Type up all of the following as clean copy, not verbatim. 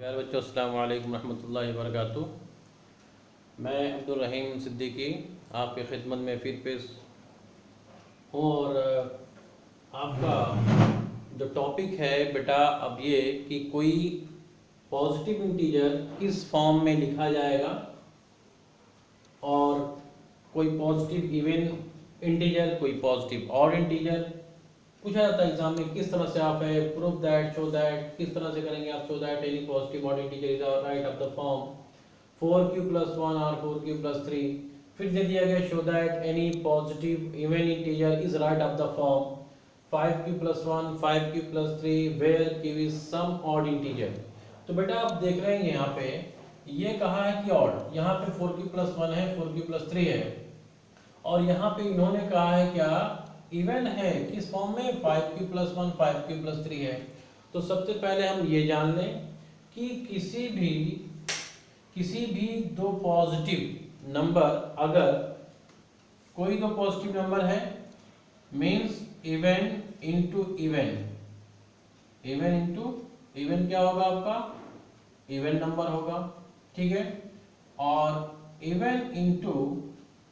प्यारे बच्चों, अस्सलाम वालेकुम रहमतुल्लाहि व बरकातुहू। मैं अब्दुल रहीम सिद्दीकी आपके खिदमत में फिर पेश हूँ। और आपका जो टॉपिक है बेटा अब ये कि कोई पॉजिटिव इंटीजर किस फॉर्म में लिखा जाएगा और कोई पॉजिटिव इवन इंटीजर, कोई पॉजिटिव ऑड इंटीजर पूछा जाता है एग्जाम में। किस तरह से आप है प्रूफ दैट, शो दैट, किस तरह से करेंगे आप show that any positive odd integer is write of the form 4q+1 और 4q+3। फिर दे दिया गया show that any positive even integer is write of the form 5q+1 5q+3 where q is some odd integer. तो बेटा आप देख रहे हैं यहाँ पे ये कहा है कि ऑड, यहाँ पे 4q+1 है 4q+3 है, और यहाँ पे इन्होंने कहा है क्या इवन है किस फॉर्म में 5q+1 5q+3 है। तो सबसे पहले हम ये जान लें कि किसी भी दो पॉजिटिव नंबर, अगर कोई दो पॉजिटिव नंबर है means even into even, even into even क्या होगा आपका इवन नंबर होगा, ठीक है। और इवन इंटू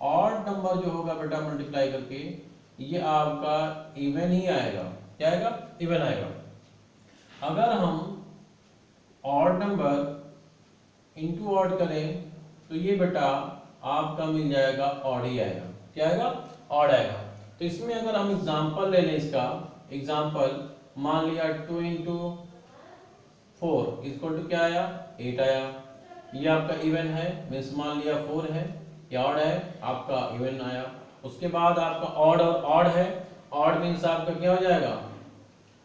ऑड नंबर जो होगा बेटा मल्टीप्लाई करके ये आपका इवन ही आएगा। क्या आएगा? इवन आएगा। अगर हम ऑड नंबर इंटू ऑड करें तो ये बेटा आपका मिल जाएगा ऑड ही आएगा। क्या आएगा? ऑड आएगा। तो इसमें अगर हम एग्जांपल ले लें, इसका एग्जांपल मान लिया 2 इंटू 4 इक्वल टू क्या आया 8 आया। ये आपका इवन है मीन्स मान लिया 4 है, ये ऑड है आपका इवन आया। उसके बाद आपका ऑड और ऑड है, ऑड मीन्स आपका क्या हो जाएगा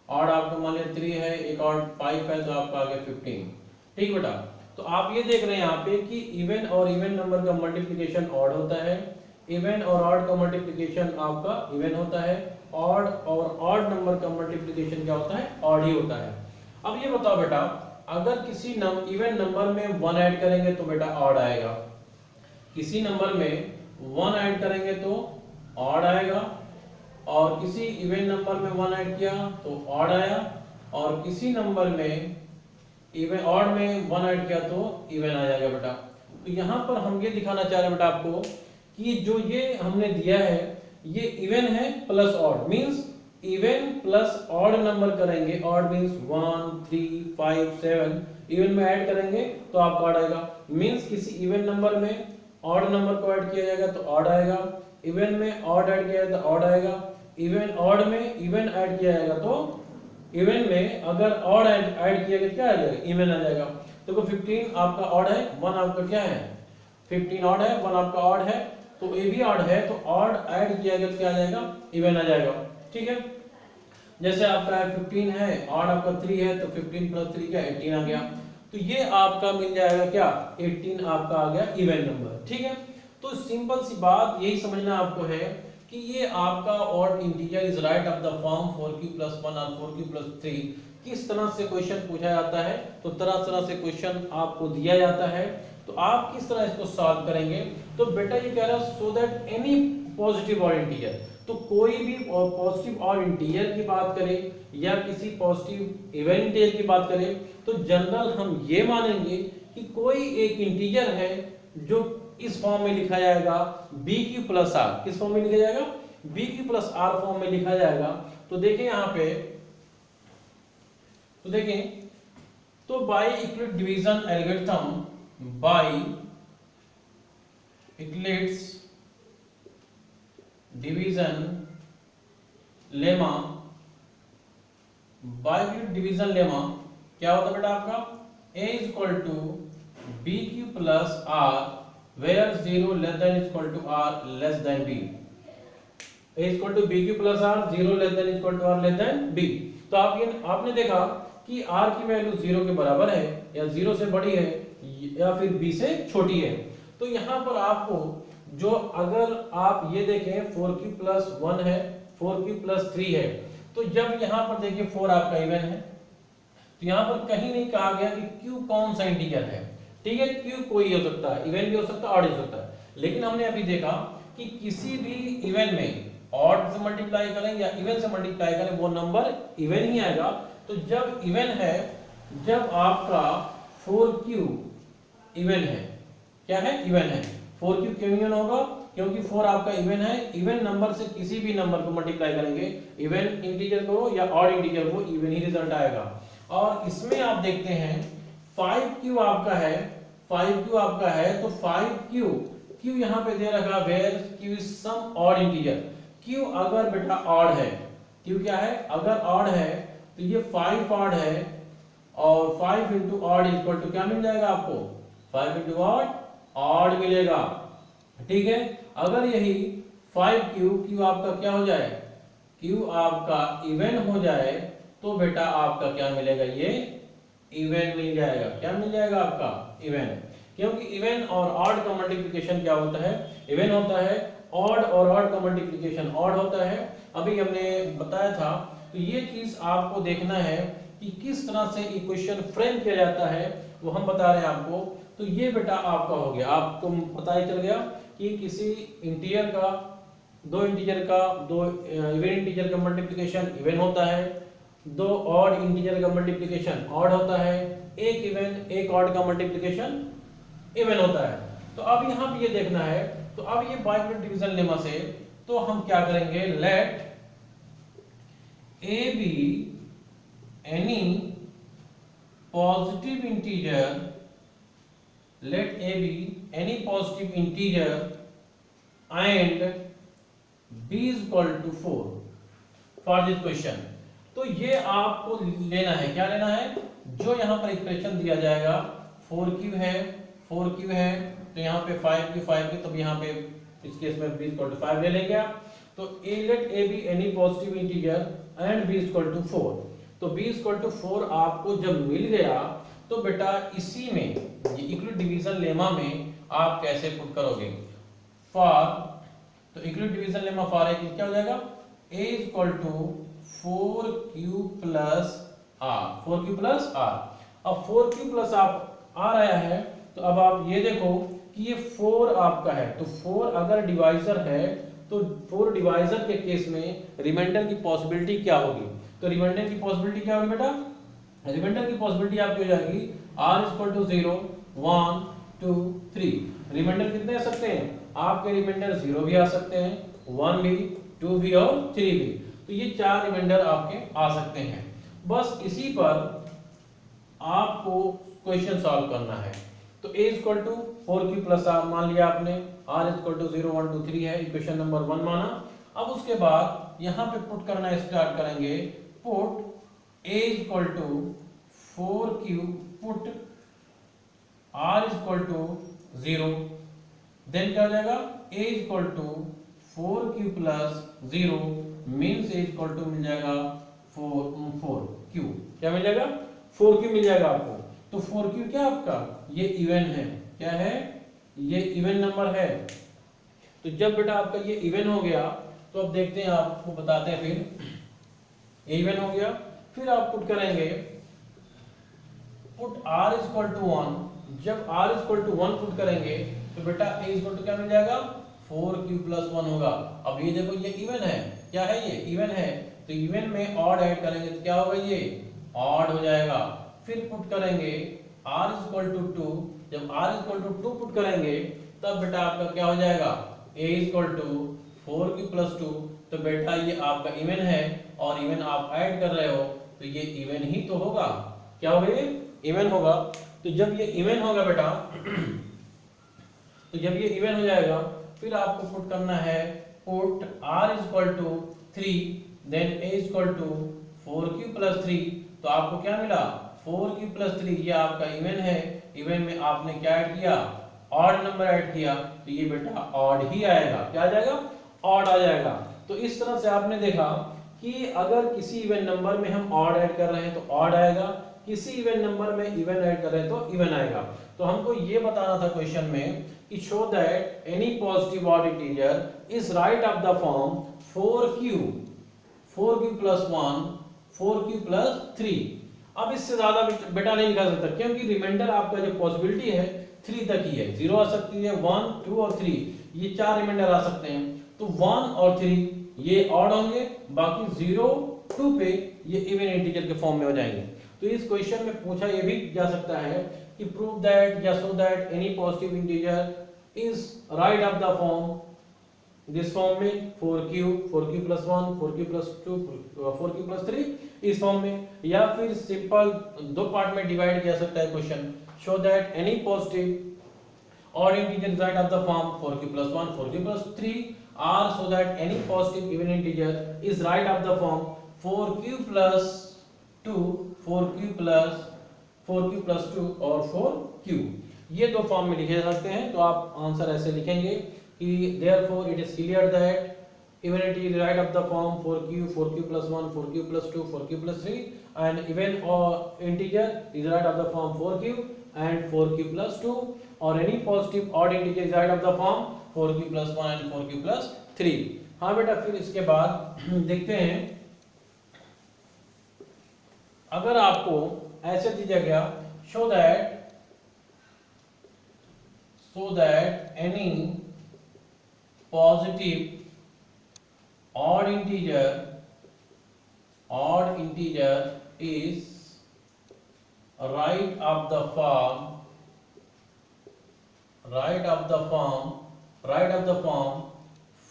ऑड आपका मान लिया 3 है, एक और 5 है तो आपका आ गया 15। ठीक बेटा, तो आप ये देख रहे हैं यहाँ पे कि इवन और इवन नंबर का मल्टीप्लिकेशन ऑड होता है, इवन और ऑड का मल्टीप्लिकेशन आपका इवन होता है, ऑड और ऑड नंबर का मल्टीप्लिकेशन क्या होता है ऑड ही होता है। अब ये बताओ बेटा अगर किसी इवन नंबर में 1 ऐड करेंगे तो बेटा ऑड आएगा, किसी नंबर में 1 ऐड करेंगे तो ऑड आएगा, और किसी इवन नंबर में 1 ऐड किया तो ऑड आया, और किसी नंबर में इवन ऑड में 1 ऐड किया तो इवन आ जाएगा बेटा। तो यहाँ पर हम ये दिखाना चाह रहे हैं बेटा आपको कि जो ये हमने दिया है ये इवन है plus odd, means even plus odd number करेंगे, ऑड मींस 1 3 5 7 इवन में ऐड करेंगे तो आपको ऑड आएगा। मींस किसी इवन नंबर में ऑड नंबर को ऐड किया जाएगा तो ऑड आएगा, इवन में ऑड ऐड किया जाएगा तो ऑड आएगा, इवन ऑड में इवन ऐड किया जाएगा तो इवन में अगर ऑड ऐड किया गया क्या आ जाएगा इवन आ जाएगा। देखो 15 आपका ऑड है, 1 आपका क्या है 15 ऑड है, 1 आपका ऑड है, तो ये भी ऑड है तो ऑड ऐड किया गया तो क्या आ जाएगा इवन आ जाएगा। ठीक है, जैसे आपका 15 है, ऑड आपका 3 है तो 15+3 क्या 18 आ गया। तो ये आपका मिल जाएगा क्या 18 आपका आ गया इवन नंबर। ठीक है, तो सिंपल सी बात यही समझना आपको है कि ये आपका odd integer is write of the form 4q+1 और 4q+3। किस तरह से क्वेश्चन पूछा जाता है तो तरह तरह से क्वेश्चन आपको दिया जाता है, तो आप किस तरह इसको सॉल्व करेंगे। तो बेटा ये कह रहा है सो that any positive odd integer, तो कोई भी पॉजिटिव ऑड इंटीजर की बात करें या किसी पॉजिटिव इवन इंटीजर की बात करें तो जनरल हम ये मानेंगे कि कोई एक इंटीजर है जो इस फॉर्म में लिखा जाएगा bq+r। किस फॉर्म में लिखा जाएगा bq+r फॉर्म में लिखा जाएगा। तो देखें यहाँ पे, तो देखें तो by Euclid division algorithm, by Euclid's division lemma, by Euclid division lemma क्या होता है बेटा आपका a = bq+r where 0 less than equal to r less than b, a = bq+r 0 less than equal to r less than b। तो आपने देखा कि r की वैल्यू 0 के बराबर है या 0 से बड़ी है या फिर b से छोटी है। तो यहाँ पर आपको जो अगर आप ये देखें 4q+1 है 4q+3 है, तो जब यहाँ पर देखिए 4 आपका इवन है तो यहाँ पर कहीं नहीं कहा गया कि q कौन सा इंटीजर है। ठीक है, q कोई हो सकता है, इवन भी हो सकता है, ऑड भी हो सकता है, लेकिन हमने अभी देखा कि किसी भी इवन में ऑड से मल्टीप्लाई करें या इवन से मल्टीप्लाई करें वो नंबर इवन ही आएगा। तो जब इवन है, जब आपका 4q इवन है। क्या है? इवन है। 4q क्यों इवन होगा? क्योंकि 4 आपका इवन है। इवन नंबर से किसी भी नंबर को मल्टीप्लाई करेंगे, इवन इंटीजर को या ऑड इंटीजर को, इवन ही रिजल्ट आएगा। और इसमें आप देखते हैं 5q आपका है, 5q आपका है, तो 5q q यहाँ पे दे रखा where q is some odd integer. q अगर बेटा ऑड है, q क्या है? अगर ऑड है तो ये 5 ऑड है, और 5 इंटू ऑड इक्वल टू क्या मिल जाएगा आपको? 5 इंटू ऑड मिलेगा। ठीक है। अगर यही 5q आपका क्या हो जाए? q आपका इवन हो जाए तो बेटा आपका क्या मिलेगा? ये इवन मिल जाएगा। क्या मिल जाएगा आपका? इवन। क्योंकि इवन और ऑड का मल्टीप्लिकेशन क्या होता है? इवन होता है। ऑड और ऑड का मल्टीप्लिकेशन ऑड होता है। अभी हमने बताया था। तो ये चीज आपको देखना है कि किस तरह से इक्वेशन फ्रेम किया जाता है, वो हम बता रहे हैं आपको। तो ये बेटा आपका हो गया, आपको पता ही चल गया कि किसी इंटीजर का, दो इंटीजर का, दो इवन इंटीजर का मल्टीप्लिकेशन इवन होता है, दो ऑड इंटीजर का मल्टीप्लिकेशन ऑड होता है, एक इवन एक ऑड का मल्टीप्लिकेशन इवन होता है। तो अब यहाँ पे ये देखना है। तो अब ये बाइनरी डिवीजन लेमा से तो हम क्या करेंगे? Let a be any positive integer, let a be any positive integer and b is equal to 4 for this question। तो ये आपको लेना है, क्या लेना है? जो यहाँ पर इक्वेशन दिया जाएगा 4q है, 4q है, तो यहाँ पे 5q, तो यहाँ पे इस केस में b is equal to 5 ले लेंगे आप। तो let a be any positive integer and b is equal to 4। तो b is equal to 4 आपको जब मिल गया तो बेटा इसी में ये इक्वल डिवीजन लेमा में आप कैसे पुट करोगे? फॉर, तो इक्वल डिवीजन लेमा फॉर है क्या हो जाएगा? a is equal to 4q plus r, 4q plus r। अब 4q plus r आया है, तो अब आप ये देखो कि ये 4 आपका है, तो 4 अगर डिवाइजर है तो 4 डिवाइजर के केस में रिमाइंडर की पॉसिबिलिटी क्या होगी? तो रिमाइंडर की पॉसिबिलिटी क्या होगी बेटा? रिमाइंडर की पॉसिबिलिटी आपकी हो जाएगी r is equal to 0, 1, 2, 3। Reminder कितने आ सकते हैं? आपके रिमाइंडर 0 भी आ सकते हैं, 1 भी, 2 भी और 3 भी। तो ये 4 रिमाइंडर आपके आ सकते हैं। बस इसी पर आपको क्वेश्चन सॉल्व करना है। तो a is equal to 4q plus r मान लिया आपने, r is equal to 0, 1, 2, 3 है, इक्वेशन नंबर 1 माना। अब उसके बाद यहाँ पे पुट करना स्टार्ट करेंगे। Put a is equal to 4q, put r is equal to 0, then क्या हो जाएगा? a is equal to 4q plus 0 means a is equal to मिल जाएगा 4q। क्या मिल जाएगा? 4q मिल जाएगा आपको। तो 4q क्या आपका? ये इवन है। क्या है? ये इवन नंबर है। तो जब बेटा आपका ये इवन हो गया तो अब देखते हैं, आपको बताते हैं फिर। इवन हो गया, फिर आप पुट करेंगे, put r is equal to 1। जब r is equal to 1 put करेंगे तो बेटा a is equal to क्या मिल जाएगा? 4q plus 1 होगा। अब ये देखो ये इवन है। क्या है? ये इवन है। तो इवन में ऑड ऐड करेंगे तो क्या होगा? ये ऑड हो जाएगा। फिर पुट करेंगे r is equal to 2। जब r is equal to 2 put करेंगे तब बेटा आपका क्या हो जाएगा? a is equal to 4q plus 2। तो बेटा ये आपका इवन है और इवन आप ऐड कर रहे हो तो ये इवन ही तो होगा। क्या होगा? ये इवन होगा। तो जब ये इवन होगा बेटा तो जब ये इवन हो जाएगा फिर आपको पुट करना है, put r is equal to 3 then a is equal to 4q plus 3। तो आपको क्या मिला? 4q plus 3। ये आपका इवन है। इवन में आपने क्या ऐड किया? ऑड नंबर ऐड किया, तो ये बेटा ऑड ही आएगा। क्या आ जाएगा? ऑड आ जाएगा। तो इस तरह से आपने देखा कि अगर किसी इवन नंबर में हम ऑड ऐड कर रहे हैं तो ऑड आएगा, किसी इवन नंबर में इवन ऐड कर रहे हैं तो इवन आएगा। तो हमको ये बताना था क्वेश्चन में कि show that any positive odd integer is write of the form 4q plus 1, 4q plus 3। अब इससे ज्यादा बेटा नहीं लिखा सकता क्योंकि रिमाइंडर आपका जो पॉसिबिलिटी है 3 तक ही है। 0 आ सकती है, 1, 2 और 3, ये 4 रिमाइंडर आ सकते हैं। तो 1 और 3 ये ऑड होंगे, बाकी 0, 2 पे ये इवन इंटीजर के फॉर्म में हो जाएंगे। तो इस क्वेश्चन में पूछा ये भी जा सकता है कि प्रूव दैट या show that any positive integer is write of the form, this form में 4q 4q plus 1 4q plus 2 4q plus 3 इस फॉर्म में, या फिर सिंपल दो पार्ट में डिवाइड किया सकता है question, show that any positive odd integer is right of the form 4q plus 1 4q plus 3, or so that any positive even integer is right of the form 4q plus 2 4q plus 2 और 4q। ये दो form में लिखे जा सकते हैं। तो आप आंसर ऐसे लिखेंगे कि therefore it is clear that even integer is right of the form 4q plus 1 4q plus 2 4q plus 3, and even integer is right of the form 4q and 4q plus 2, or any positive odd integer is right of the form 4q plus 1 and 4q plus 3। हाँ बेटा, फिर इसके बाद देखते हैं, अगर आपको ऐसे दिया गया show that any positive odd integer is right of the form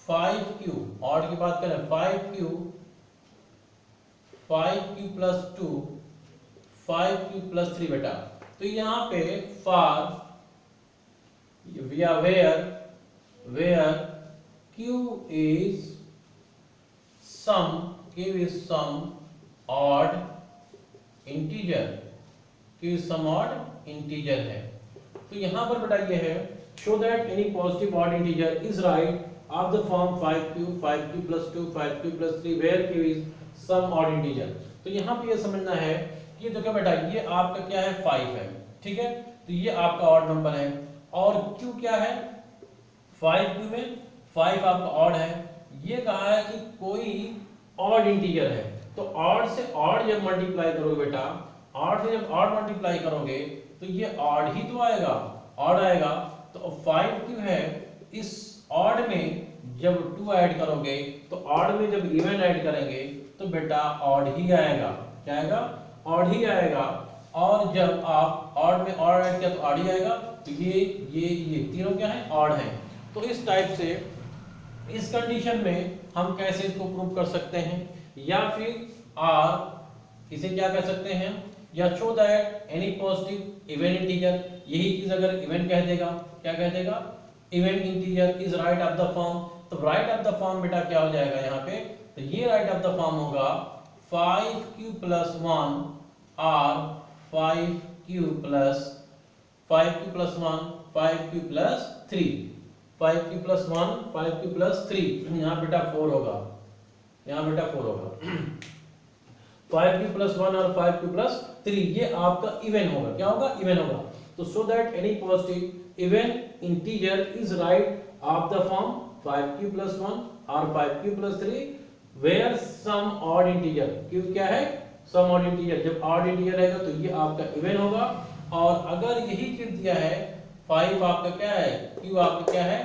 5q, odd की बात करें 5q plus 2 5q plus 3 बेटा। तो यहाँ पे where q is some odd integer है। तो यहाँ पर बेटा ये है show that any positive odd integer is right of the form 5q plus 2 5q plus 3 where q is some odd integer। तो यहाँ पे ये समझना है कि ये देखो बेटा, ये आपका क्या है 5 है, ठीक है, तो ये आपका ऑड नंबर है, और q क्या है 5q में 5 आपका ऑड है। ये कहा है कि कोई ऑड इंटीजर है, तो ऑड से ऑड जब मल्टीप्लाई करोगे बेटा, ऑड से जब ऑड मल्टीप्लाई करोगे तो ये ऑड ही तो आएगा, ऑड आएगा। तो 5q है, इस ऑड में जब 2 ऐड करोगे तो ऑड में जब इवन ऐड करेंगे तो बेटा ऑड ही आएगा, क्या आएगा, ऑड ही आएगा। और जब आप ऑड में ऑड ऐड किया तो ऑड ही आएगा। तो ये तीनों क्या है, ऑड है। तो इस टाइप से इस कंडीशन में हम कैसे इसको प्रूव कर सकते हैं, या फिर इसे क्या कर सकते हैं, या show that any positive even integer, यही चीज अगर इवन कह देगा, क्या कह देगा, even integer is write of the form. तो राइट ऑफ द फॉर्म बेटा क्या हो जाएगा यहाँ पे, तो ये राइट ऑफ द फॉर्म होगा 5q plus 1 और 5q plus 1 5q plus 3 5q plus 1 5q plus 3, यहाँ बेटा 4 होगा, यहाँ बेटा 4 होगा 5q plus 1 और 5q plus 3, ये आपका इवन होगा, क्या होगा, इवन होगा। तो so that any positive even integer is write of the form 5q plus 1 और 5q plus 3 where some odd integer, क्यों क्या है, सम ऑड इंटीजर, जब ऑड इंटीजर रहेगा तो ये आपका इवन होगा। और अगर यही चीज दिया है 5 आपका क्या है, q आपका क्या है,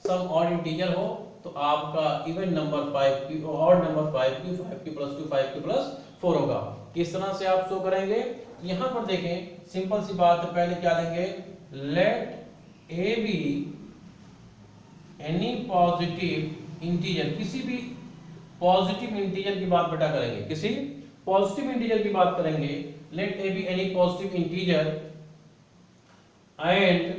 सम ऑड इंटीजर हो, तो आपका even number 5q, odd number 5q plus 2 5q plus 4 होगा। किस तरह से आप शो करेंगे, यहां पर देखें, सिंपल सी बात है, पहले क्या लेंगे, let a be any positive integer, किसी भी पॉजिटिव इंटीजर की बात बेटा करेंगे, किसी पॉजिटिव इंटीजर की बात करेंगे, let a be any positive integer and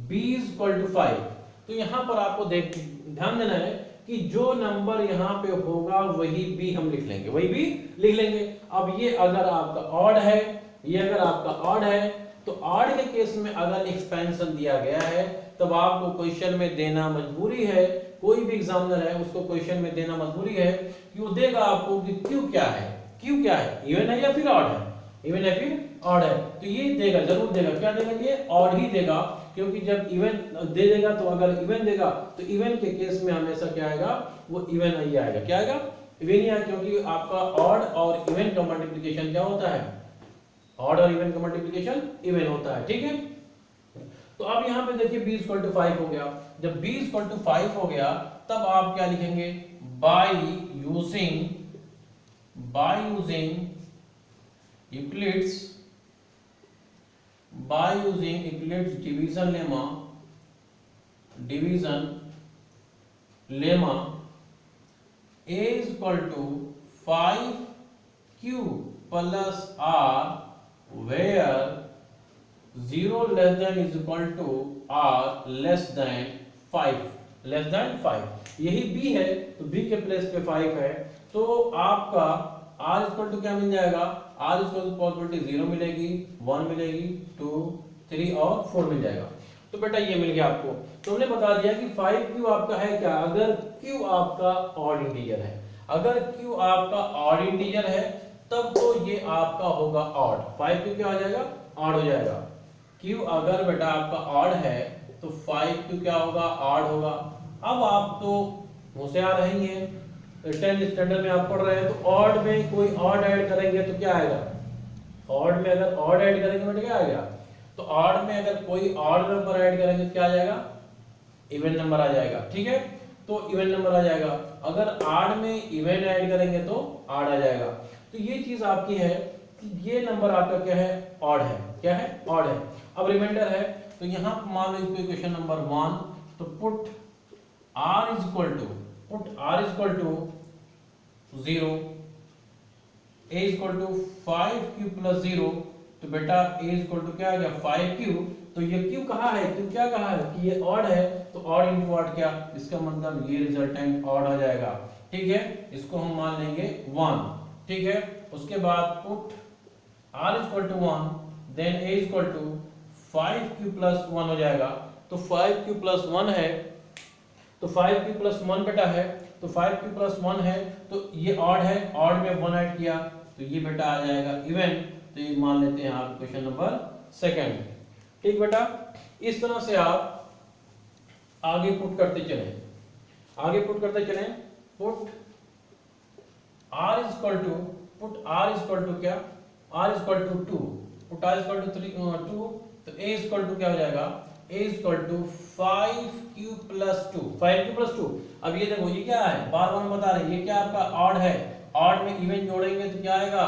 b is equal to 5। तो यहां पर आपको ध्यान देना है कि जो नंबर यहां पे होगा वही b हम लिख लेंगे, वही b लिख लेंगे। अब ये अगर आपका ऑड है, ये अगर आपका ऑड है, तो ऑड के केस में अगर एक्सपेंशन दिया गया है तब आपको क्वेश्चन में देना मजबूरी है, कोई भी एग्जामिनर है उसको क्वेश्चन में देना मजबूरी है कि वो देगा आपको कि क्यू क्या है, क्यू क्या है, इवन है या फिर ऑड है, इवन है फिर ऑड है, तो ये देगा, जरूर देगा, क्या देगा, ये ऑड ही देगा, क्योंकि जब इवन दे देगा तो अगर इवन देगा तो इवन के केस में हमेशा क्या आएगा, वो इवन ही आएगा, क्या आएगा, इवन ही आएगा, क्योंकि आपका ऑड और इवन का मल्टीप्लिकेशन क्या होता है, ऑड और इवन का मल्टीप्लिकेशन इवन होता है, ठीक है। तो अब यहाँ पे देखिए b इक्वल टू 5 हो गया, जब b इक्वल टू 5 हो गया तब आप क्या लिखेंगे, by using by using Euclid's division lemma a is equal to 5q plus r where 0 less than is equal to r less than 5 यही b है तो b के प्लेस पे 5 है तो आपका r इक्वल टू क्या मिल जाएगा, r इक्वल टू पॉसिबिलिटी 0 मिलेगी, 1 मिलेगी, 2 3 और 4 मिल जाएगा। तो बेटा ये मिल गया आपको। तो हमने बता दिया कि 5q आपका है क्या, अगर q आपका ऑड इंटीजर है, अगर q आपका ऑड इंटीजर है तब तो ये आपका होगा ऑड, 5q क्या हो जाएगा, ऑड हो जाएगा। q अगर बेटा आपका ऑड है तो 5q क्या होगा, ऑड होगा। अब आप तो होशियार रहेंगे, 10th स्टैंडर्ड में आप पढ़ रहे हैं तो ऑड में कोई ऑड ऐड करेंगे तो क्या आएगा, ऑड में अगर ऑड ऐड करेंगे बेटा क्या आएगा, तो ऑड में अगर कोई ऑड नंबर ऐड करेंगे तो क्या आ जाएगा, इवन नंबर आ जाएगा। ठीक है, तो इवन नंबर आ जाएगा। अगर ऑड में इवन ऐड करेंगे तो ऑड आ जाएगा। तो ये चीज आपकी है कि ये नंबर आपका क्या है, ऑड है, क्या है, ऑड है। अब रिमाइंडर है तो यहां मान लो इक्वेशन नंबर 1, तो put r is equal to 0, a is equal to 5q plus 0, तो बेटा a इज इक्वल टू क्या आ गया, 5q। तो ये q कहाँ है, q क्या कहा है कि ये ऑड है, तो ऑड इनटू ऑड क्या, इसका मतलब ये रिजल्टेंट ऑड आ जाएगा। ठीक है, इसको हम मान लेंगे 1। ठीक है, उसके बाद put r is equal to 1, then a is equal to 5q plus 1 हो जाएगा। तो 5q प्लस 1 है, तो 5q प्लस 1 बेटा है, तो 5q प्लस 1 है तो ये ऑड है, ऑड में 1 ऐड किया तो ये बेटा आ जाएगा इवन। तो ये मान लेते हैं आप क्वेश्चन नंबर 2। ठीक बेटा, इस तरह से आप आगे पुट करते चलें, put r is equal to क्या, r is equal to 2, put r is equal to 2, तो a इज इक्वल टू क्या हो जाएगा, a is equal to 5q plus 2। अब ये देखो ये क्या है, बार बार बता रहे हैं, ये क्या आपका ऑड है, ऑड में इवन जोड़ेंगे तो क्या आएगा,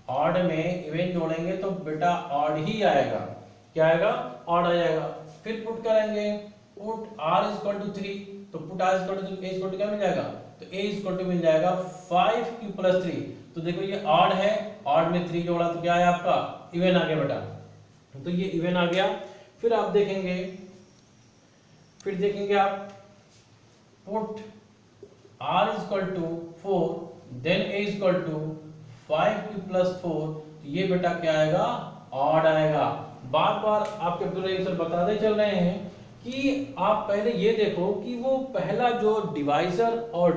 ऑड में इवन जोड़ेंगे तो बेटा ऑड ही आएगा, क्या आएगा, ऑड आ जाएगा। फिर पुट करेंगे, put r is equal to 3, तो put r is equal to a is equal to क्या मिल जाएगा, तो a इज इक्वल टू मिल जाएगा 5q प्लस 3। तो देखो ये ऑड है, ऑड में 3 जोड़ा तो क्या है आपका, इवन आ गया बेटा, तो ये इवन आ गया। फिर आप देखेंगे, आप put r is equal to 4, then a is equal to 5q plus 4, तो ये बेटा क्या आएगा, ऑड आएगा। बार बार आपके अब्दुल रहीम सर बताते चल रहे हैं कि आप पहले ये देखो कि वो पहला जो डिवाइजर और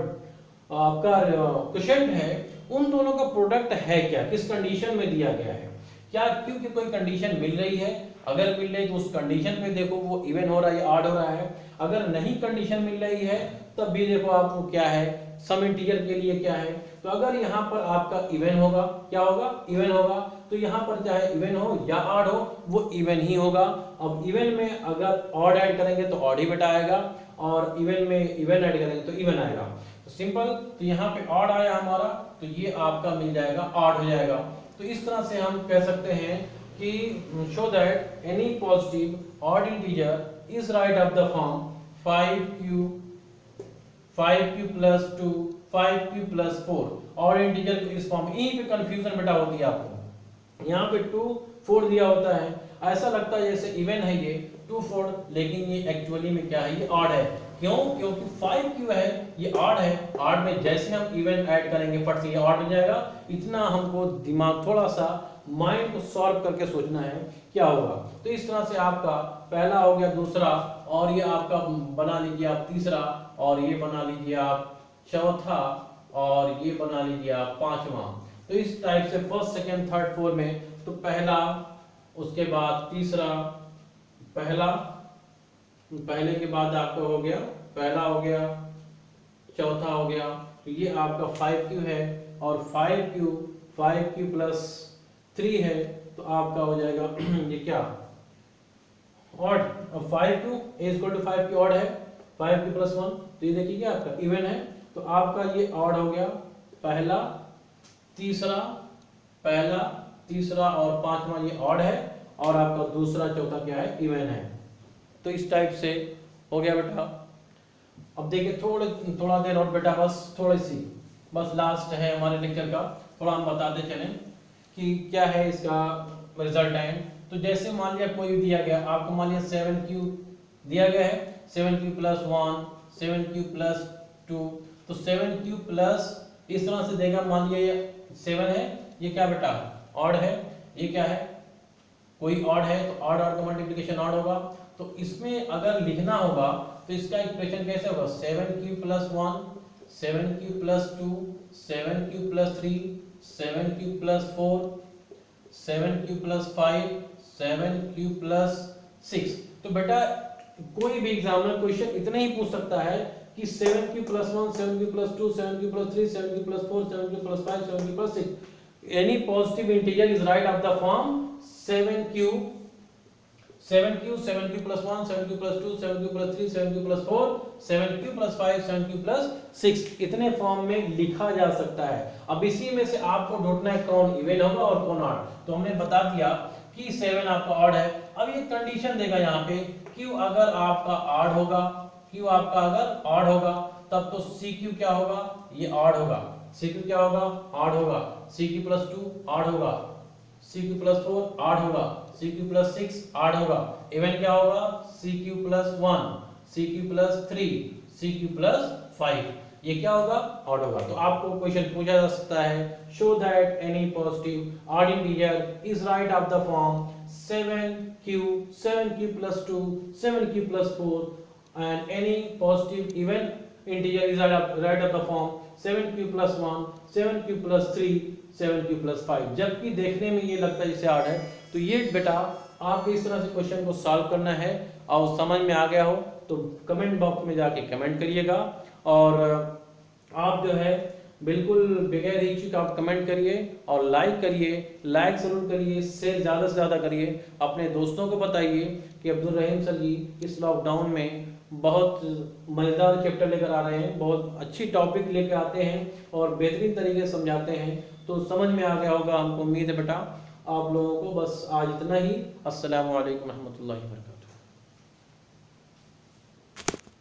आपका क्वोशिएंट है उन दोनों का प्रोडक्ट है क्या, किस कंडीशन में दिया गया है, क्या क्योंकि कोई कंडीशन मिल रही है, अगर मिल रही तो उस कंडीशन में देखो वो इवन हो रहा है या ऑड हो रहा है। अगर नहीं कंडीशन मिल रही है तब भी देखो आपको क्या है, सम इंटीजर के लिए क्या है। तो अगर यहाँ पर आपका इवन होगा, क्या होगा, इवन होगा, तो यहाँ पर चाहे इवन हो या ऑड हो वो इवन ही होगा। अब इवन में अगर ऑड ऐड करेंगे तो ऑड ही बेटा आएगा, और इवन में इवन ऐड करेंगे तो इवन आएगा। तो सिंपल, तो यहाँ पे ऑड आया हमारा, तो ये आपका मिल जाएगा, ऑड हो जाएगा। तो इस तरह से हम कह सकते हैं कि show that any positive odd integer is write of the form 5q plus 2, 5q plus 4। Odd integer इस फॉर्म, यहीं पे कंफ्यूजन बेटा होती है आपको, यहाँ पे 2 4 दिया होता है, ऐसा लगता है जैसे इवन है ये 2 4, लेकिन ये एक्चुअली में क्या है, ये ऑड है। क्यों, क्योंकि 5q है, ये ऑड है, ऑड में जैसे हम इवन ऐड करेंगे फट से ये ऑड हो जाएगा। इतना हमको दिमाग थोड़ा सा माइंड को सॉल्व करके सोचना है क्या होगा। तो इस तरह से आपका पहला हो गया, दूसरा, और ये आपका बना लीजिए आप तीसरा, और ये बना लीजिए आप चौथा, और ये बना लीजिए आप पांचवा। तो इस टाइप से फर्स्ट सेकंड थर्ड फोर्थ में, तो पहला, उसके बाद तीसरा, पहले के बाद आपका हो गया, पहला हो गया, चौथा हो गया, तो ये आपका 5q है, और 5q प्लस 3 है, तो आपका हो जाएगा ये क्या, ऑड। अब 5q is equal to 5q odd है, 5q प्लस 1, तो ये देखिए क्या आपका इवन है, तो आपका ये ऑड हो गया, पहला, तीसरा और पांचवा ये ऑड है, और आपका दूसरा चौथा क्या है, इवन है। तो इस टाइप से हो गया बेटा। अब देखिए थोड़ा देर और बेटा, बस थोड़ी सी, बस लास्ट है हमारे लेक्चर का, थोड़ा हम बताते चलें कि क्या है इसका रिजल्टेंट। तो जैसे मान लिया कोई दिया गया आपको, मान लिया 7q दिया गया है, 7q प्लस 1, 7q प्लस 2, तो 7q प्लस इस तरह से देगा। मान लिया ये 7 है, ये क्या बेटा ऑड है, ये क्या है कोई ऑड है, तो ऑड ऑड का मल्टीप्लिकेशन ऑड होगा। तो इसमें अगर लिखना होगा तो इसका इक्वेशन कैसे होगा, 7q plus 1, 7q plus 2, 7q plus 3, 7q plus 4, 7q plus 5, 7q plus 6। तो बेटा कोई भी एग्जामिनर क्वेश्चन इतना ही पूछ सकता है कि 7q plus 1, 7q plus 2, 7q plus 3, 7q plus 4, 7q plus 5, 7q plus 6, any positive integer is right of the form 7q, 7q, 7q plus 1, 7q plus 2, 7q plus 3, 7q plus 4, 7q plus 5, 7q plus 6, इतने form में लिखा जा सकता है। अब इसी में से आपको ढूंढना है कौन इवन होगा और कौन ऑड। तो हमने बता दिया कि 7 आपका ऑड है। अब ये कंडीशन देगा यहाँ पे, q अगर आपका ऑड होगा, q आपका अगर ऑड होगा तब तो cq क्या होगा, ये ऑड होगा, cq क्या होगा, ऑड होगा, cq plus 2 ऑड होगा, cq plus 4 ऑड होगा, cq plus 6 ऑड होगा, इवन क्या होगा, cq plus 1, cq plus 3, cq plus 5, ये क्या होगा, ऑड होगा। तो आपको क्वेश्चन पूछा जा सकता है, show that any positive odd integer is write of the form 7q, 7q plus 2, 7q plus 4 and any positive even integer is right of the form 7q plus 1, 7q plus 3, 7q plus 5, जबकि देखने में ये लगता है जैसे odd है। तो ये बेटा आपको इस तरह से क्वेश्चन को सॉल्व करना है, और समझ में आ गया हो तो कमेंट बॉक्स में जाके कमेंट करिएगा, और आप जो है बिल्कुल बगैर हिचक आप कमेंट करिए और लाइक करिए, लाइक जरूर करिए, शेयर ज़्यादा से ज़्यादा करिए, अपने दोस्तों को बताइए कि अब्दुल रहीम सर जी इस लॉकडाउन में बहुत मज़ेदार चैप्टर लेकर आ रहे हैं, बहुत अच्छी टॉपिक लेकर आते हैं और बेहतरीन तरीके से समझाते हैं। तो समझ में आ गया होगा, हमको उम्मीद है बेटा आप लोगों को। बस आज इतना ही। अस्सलामु अलैकुम रहमतुल्लाहि व बरकातहू।